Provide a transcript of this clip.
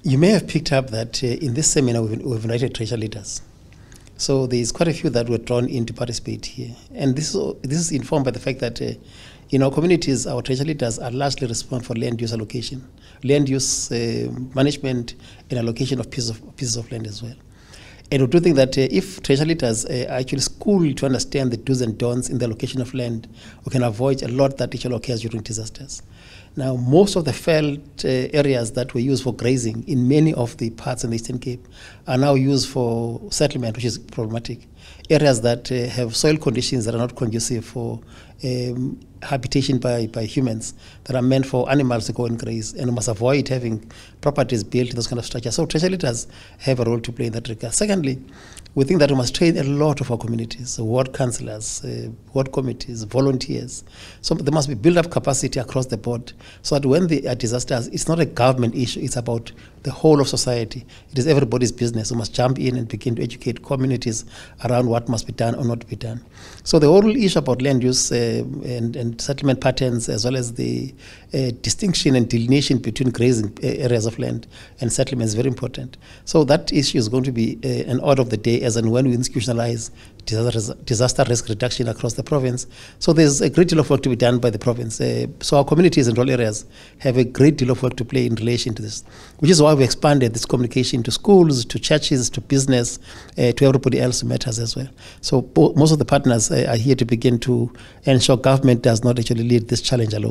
You may have picked up that in this seminar we've invited treasury leaders. So there's quite a few that were drawn in to participate here. And this is informed by the fact that in our communities, our treasury leaders are largely responsible for land use allocation, land use management and allocation of pieces of land as well. And we do think that if treasury leaders are actually schooled to understand the do's and don'ts in the allocation of land, we can avoid a lot that actually occurs during disasters. Now, most of the felt areas that were used for grazing in many of the parts in the Eastern Cape are now used for settlement, which is problematic. Areas that have soil conditions that are not conducive for habitation by humans, that are meant for animals to go and graze, and we must avoid having properties built in those kind of structures. So treasury leaders have a role to play in that regard. Secondly, we think that we must train a lot of our communities, so ward councillors, ward committees, volunteers. So there must be build-up capacity across the board so that when there are disasters, it's not a government issue, it's about the whole of society. It is everybody's business. We must jump in and begin to educate communities around what must be done or not be done. So the whole issue about land use and settlement patterns, as well as the distinction and delineation between grazing areas of land and settlement is very important. So that issue is going to be an order of the day as and when we institutionalize disaster risk reduction across the province. So there's a great deal of work to be done by the province. So our communities in rural areas have a great deal of work to play in relation to this, which is why we expanded this communication to schools, to churches, to business, to everybody else who matters as well. So most of the partners are here to begin to ensure government does not actually lead this challenge alone.